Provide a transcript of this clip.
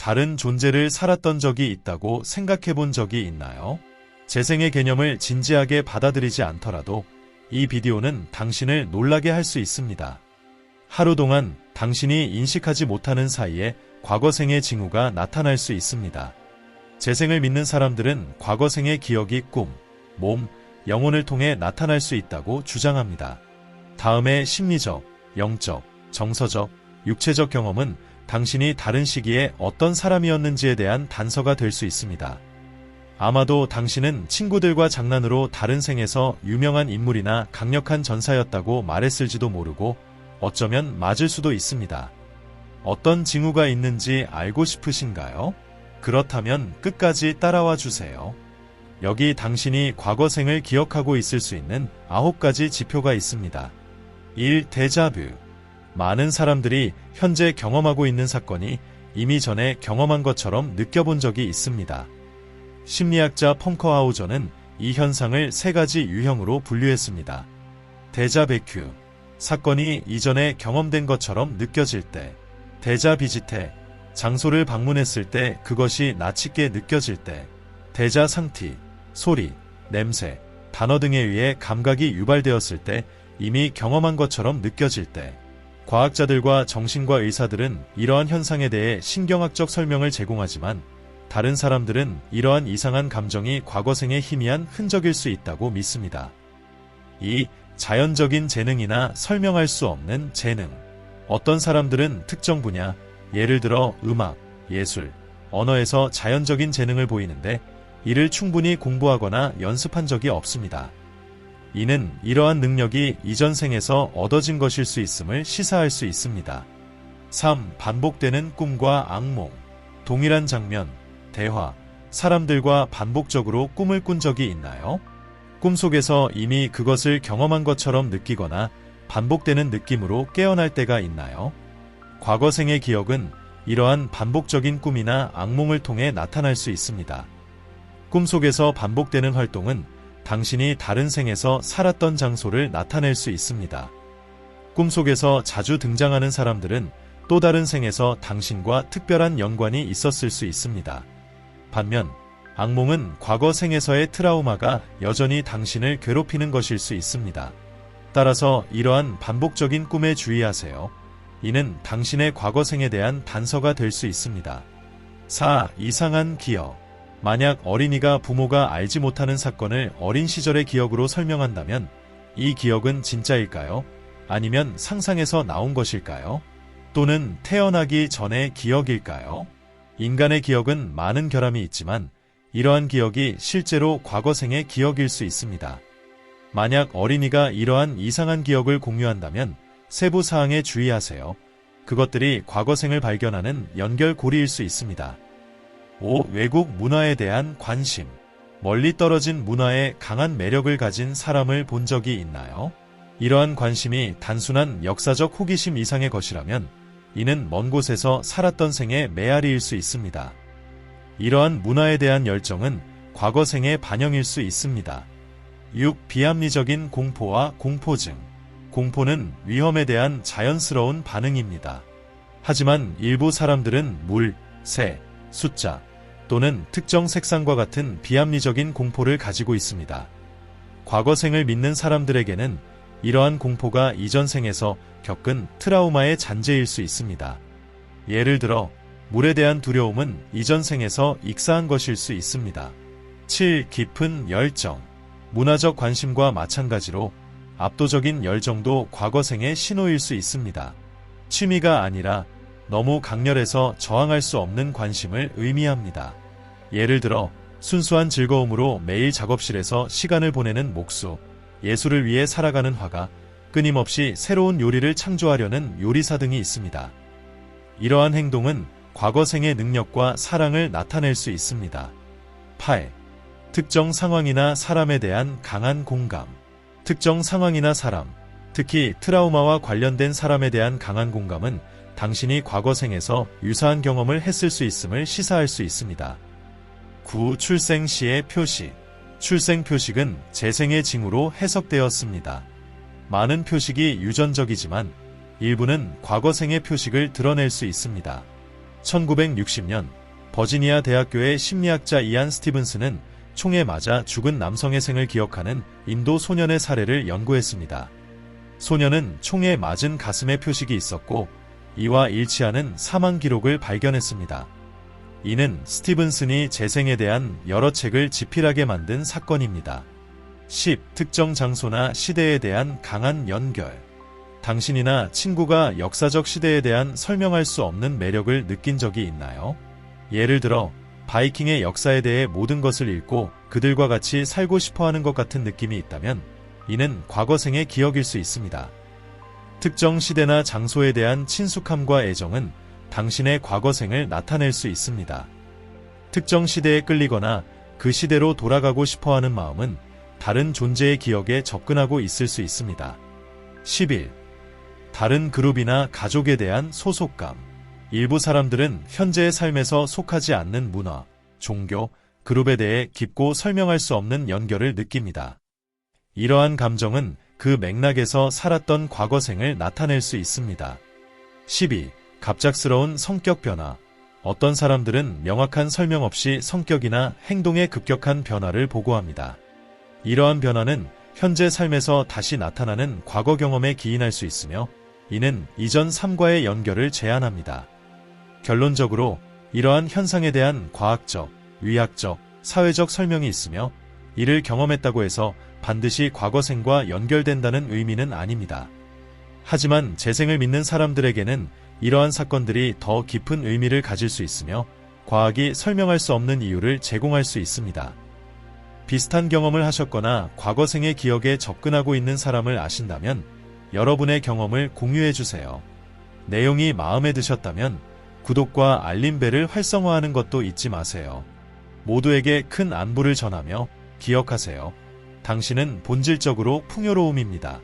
다른 존재를 살았던 적이 있다고 생각해 본 적이 있나요? 재생의 개념을 진지하게 받아들이지 않더라도 이 비디오는 당신을 놀라게 할 수 있습니다. 하루 동안 당신이 인식하지 못하는 사이에 과거생의 징후가 나타날 수 있습니다. 재생을 믿는 사람들은 과거생의 기억이 꿈, 몸, 영혼을 통해 나타날 수 있다고 주장합니다. 다음에 심리적, 영적, 정서적, 육체적 경험은 당신이 다른 시기에 어떤 사람이었는지에 대한 단서가 될 수 있습니다. 아마도 당신은 친구들과 장난으로 다른 생에서 유명한 인물이나 강력한 전사였다고 말했을지도 모르고 어쩌면 맞을 수도 있습니다. 어떤 징후가 있는지 알고 싶으신가요? 그렇다면 끝까지 따라와 주세요. 여기 당신이 과거생을 기억하고 있을 수 있는 9가지 지표가 있습니다. 1. 데자뷰. 많은 사람들이 현재 경험하고 있는 사건이 이미 전에 경험한 것처럼 느껴본 적이 있습니다. 심리학자 펑커하우저는 이 현상을 3가지 유형으로 분류했습니다. 데자베큐. 사건이 이전에 경험된 것처럼 느껴질 때. 데자비지테. 장소를 방문했을 때 그것이 나치게 느껴질 때. 데자상티. 소리, 냄새, 단어 등에 의해 감각이 유발되었을 때 이미 경험한 것처럼 느껴질 때. 과학자들과 정신과 의사들은 이러한 현상에 대해 신경학적 설명을 제공하지만 다른 사람들은 이러한 이상한 감정이 과거생의 희미한 흔적일 수 있다고 믿습니다. 2. 자연적인 재능이나 설명할 수 없는 재능. 어떤 사람들은 특정 분야, 예를 들어 음악, 예술, 언어에서 자연적인 재능을 보이는데 이를 충분히 공부하거나 연습한 적이 없습니다. 이는 이러한 능력이 이전 생에서 얻어진 것일 수 있음을 시사할 수 있습니다. 3. 반복되는 꿈과 악몽. 동일한 장면, 대화, 사람들과 반복적으로 꿈을 꾼 적이 있나요? 꿈속에서 이미 그것을 경험한 것처럼 느끼거나 반복되는 느낌으로 깨어날 때가 있나요? 과거생의 기억은 이러한 반복적인 꿈이나 악몽을 통해 나타날 수 있습니다. 꿈속에서 반복되는 활동은 당신이 다른 생에서 살았던 장소를 나타낼 수 있습니다. 꿈속에서 자주 등장하는 사람들은 또 다른 생에서 당신과 특별한 연관이 있었을 수 있습니다. 반면 악몽은 과거 생에서의 트라우마가 여전히 당신을 괴롭히는 것일 수 있습니다. 따라서 이러한 반복적인 꿈에 주의하세요. 이는 당신의 과거 생에 대한 단서가 될 수 있습니다. 4. 이상한 기억. 만약 어린이가 부모가 알지 못하는 사건을 어린 시절의 기억으로 설명한다면 이 기억은 진짜일까요? 아니면 상상에서 나온 것일까요? 또는 태어나기 전의 기억일까요? 인간의 기억은 많은 결함이 있지만 이러한 기억이 실제로 과거생의 기억일 수 있습니다. 만약 어린이가 이러한 이상한 기억을 공유한다면 세부 사항에 주의하세요. 그것들이 과거생을 발견하는 연결고리일 수 있습니다. 5. 외국 문화에 대한 관심. 멀리 떨어진 문화에 강한 매력을 가진 사람을 본 적이 있나요? 이러한 관심이 단순한 역사적 호기심 이상의 것이라면 이는 먼 곳에서 살았던 생의 메아리일 수 있습니다. 이러한 문화에 대한 열정은 과거생의 반영일 수 있습니다. 6. 비합리적인 공포와 공포증. 공포는 위험에 대한 자연스러운 반응입니다. 하지만 일부 사람들은 물, 새, 숫자 또는 특정 색상과 같은 비합리적인 공포를 가지고 있습니다. 과거생을 믿는 사람들에게는 이러한 공포가 이전 생에서 겪은 트라우마의 잔재일 수 있습니다. 예를 들어 물에 대한 두려움은 이전 생에서 익사한 것일 수 있습니다. 7. 깊은 열정. 문화적 관심과 마찬가지로 압도적인 열정도 과거생의 신호일 수 있습니다. 취미가 아니라 너무 강렬해서 저항할 수 없는 관심을 의미합니다. 예를 들어 순수한 즐거움으로 매일 작업실에서 시간을 보내는 목수, 예술을 위해 살아가는 화가, 끊임없이 새로운 요리를 창조하려는 요리사 등이 있습니다. 이러한 행동은 과거생의 능력과 사랑을 나타낼 수 있습니다. 8. 특정 상황이나 사람에 대한 강한 공감. 특정 상황이나 사람, 특히 트라우마와 관련된 사람에 대한 강한 공감은 당신이 과거생에서 유사한 경험을 했을 수 있음을 시사할 수 있습니다. 9. 출생 시의 표식. 출생 표식은 재생의 징후로 해석되었습니다. 많은 표식이 유전적이지만 일부는 과거생의 표식을 드러낼 수 있습니다. 1960년 버지니아 대학교의 심리학자 이안 스티븐스는 총에 맞아 죽은 남성의 생을 기억하는 인도 소년의 사례를 연구했습니다. 소년은 총에 맞은 가슴에 표식이 있었고 이와 일치하는 사망 기록을 발견했습니다. 이는 스티븐슨이 재생에 대한 여러 책을 집필하게 만든 사건입니다. 10. 특정 장소나 시대에 대한 강한 연결. 당신이나 친구가 역사적 시대에 대한 설명할 수 없는 매력을 느낀 적이 있나요? 예를 들어 바이킹의 역사에 대해 모든 것을 읽고 그들과 같이 살고 싶어하는 것 같은 느낌이 있다면 이는 과거생의 기억일 수 있습니다. 특정 시대나 장소에 대한 친숙함과 애정은 당신의 과거생을 나타낼 수 있습니다. 특정 시대에 끌리거나 그 시대로 돌아가고 싶어하는 마음은 다른 존재의 기억에 접근하고 있을 수 있습니다. 11. 다른 그룹이나 가족에 대한 소속감. 일부 사람들은 현재의 삶에서 속하지 않는 문화, 종교, 그룹에 대해 깊고 설명할 수 없는 연결을 느낍니다. 이러한 감정은 그 맥락에서 살았던 과거생을 나타낼 수 있습니다. 12. 갑작스러운 성격 변화. 어떤 사람들은 명확한 설명 없이 성격이나 행동의 급격한 변화를 보고합니다. 이러한 변화는 현재 삶에서 다시 나타나는 과거 경험에 기인할 수 있으며 이는 이전 삶과의 연결을 제한합니다. 결론적으로 이러한 현상에 대한 과학적, 의학적, 사회적 설명이 있으며 이를 경험했다고 해서 반드시 과거생과 연결된다는 의미는 아닙니다. 하지만 재생을 믿는 사람들에게는 이러한 사건들이 더 깊은 의미를 가질 수 있으며 과학이 설명할 수 없는 이유를 제공할 수 있습니다. 비슷한 경험을 하셨거나 과거생의 기억에 접근하고 있는 사람을 아신다면 여러분의 경험을 공유해 주세요. 내용이 마음에 드셨다면 구독과 알림벨을 활성화하는 것도 잊지 마세요. 모두에게 큰 안부를 전하며 기억하세요. 당신은 본질적으로 풍요로움입니다.